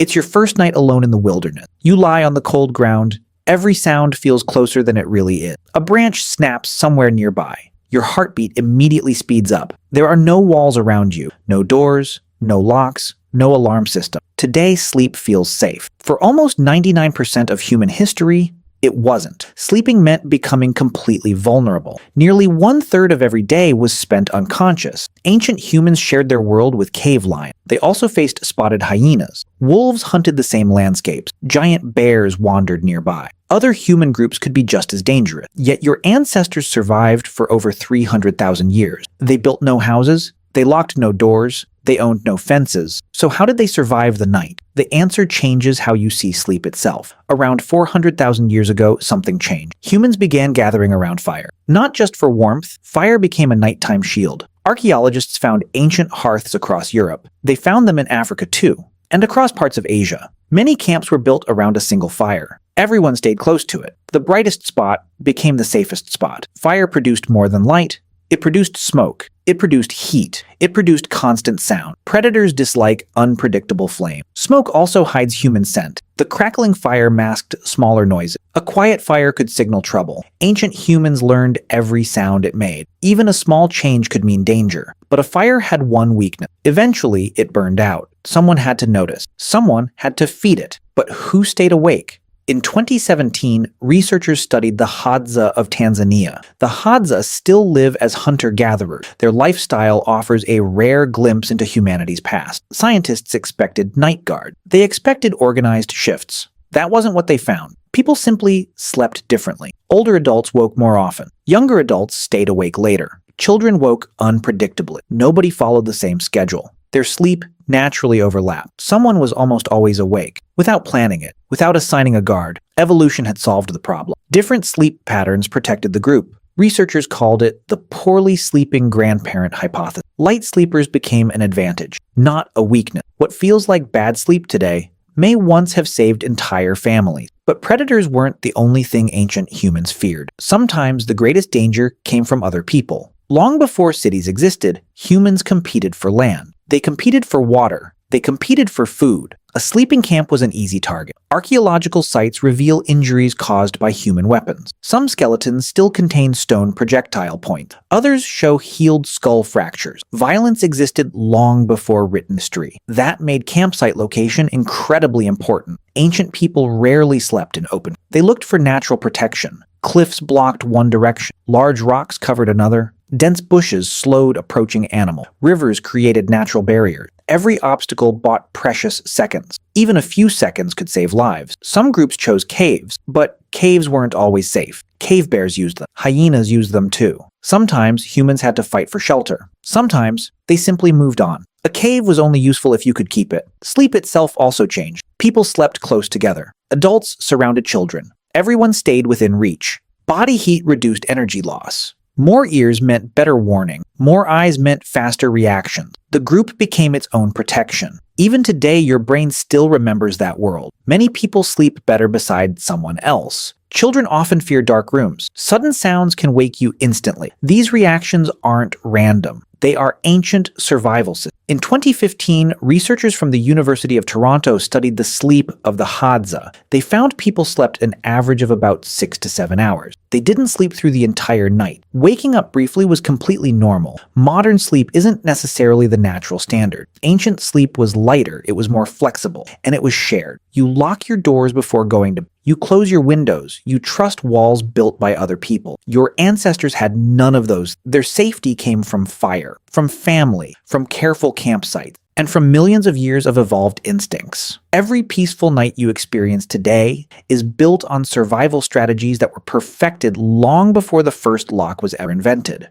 It's your first night alone in the wilderness. You lie on the cold ground. Every sound feels closer than it really is. A branch snaps somewhere nearby. Your heartbeat immediately speeds up. There are no walls around you, no doors, no locks, no alarm system. Today, sleep feels safe. For almost 99% of human history, it wasn't. Sleeping meant becoming completely vulnerable. Nearly 1/3 of every day was spent unconscious. Ancient humans shared their world with cave lions. They also faced spotted hyenas. Wolves hunted the same landscapes. Giant bears wandered nearby. Other human groups could be just as dangerous. Yet your ancestors survived for over 300,000 years. They built no houses. They locked no doors. They owned no fences. So how did they survive the night? The answer changes how you see sleep itself. Around 400,000 years ago, something changed. Humans began gathering around fire. Not just for warmth, fire became a nighttime shield. Archaeologists found ancient hearths across Europe. They found them in Africa too, and across parts of Asia. Many camps were built around a single fire. Everyone stayed close to it. The brightest spot became the safest spot. Fire produced more than light. It produced smoke. It produced heat. It produced constant sound. Predators dislike unpredictable flame. Smoke also hides human scent. The crackling fire masked smaller noises. A quiet fire could signal trouble. Ancient humans learned every sound it made. Even a small change could mean danger. But a fire had one weakness. Eventually, it burned out. Someone had to notice. Someone had to feed it. But who stayed awake? In 2017, researchers studied the Hadza of Tanzania. The Hadza still live as hunter-gatherers. Their lifestyle offers a rare glimpse into humanity's past. Scientists expected night guard. They expected organized shifts. That wasn't what they found. People simply slept differently. Older adults woke more often. Younger adults stayed awake later. Children woke unpredictably. Nobody followed the same schedule. Their sleep naturally overlapped. Someone was almost always awake, without planning it, without assigning a guard. Evolution had solved the problem. Different sleep patterns protected the group. Researchers called it the poorly sleeping grandparent hypothesis. Light sleepers became an advantage, not a weakness. What feels like bad sleep today may once have saved entire families. But predators weren't the only thing ancient humans feared. Sometimes the greatest danger came from other people. Long before cities existed, humans competed for land. They competed for water. They competed for food. A sleeping camp was an easy target. Archaeological sites reveal injuries caused by human weapons. Some skeletons still contain stone projectile points. Others show healed skull fractures. Violence existed long before written history. That made campsite location incredibly important. Ancient people rarely slept in open. They looked for natural protection. Cliffs blocked one direction. Large rocks covered another. Dense bushes slowed approaching animals. Rivers created natural barriers. Every obstacle bought precious seconds. Even a few seconds could save lives. Some groups chose caves, but caves weren't always safe. Cave bears used them. Hyenas used them too. Sometimes humans had to fight for shelter. Sometimes they simply moved on. A cave was only useful if you could keep it. Sleep itself also changed. People slept close together. Adults surrounded children. Everyone stayed within reach. Body heat reduced energy loss. More ears meant better warning. More eyes meant faster reactions. The group became its own protection. Even today, your brain still remembers that world. Many people sleep better beside someone else. Children often fear dark rooms. Sudden sounds can wake you instantly. These reactions aren't random. They are ancient survival systems. In 2015, researchers from the University of Toronto studied the sleep of the Hadza. They found people slept an average of about 6 to 7 hours. They didn't sleep through the entire night. Waking up briefly was completely normal. Modern sleep isn't necessarily the natural standard. Ancient sleep was lighter, it was more flexible, and it was shared. You lock your doors before going to bed. You close your windows. You trust walls built by other people. Your ancestors had none of those. Their safety came from fire, from family, from careful campsites, and from millions of years of evolved instincts. Every peaceful night you experience today is built on survival strategies that were perfected long before the first lock was ever invented.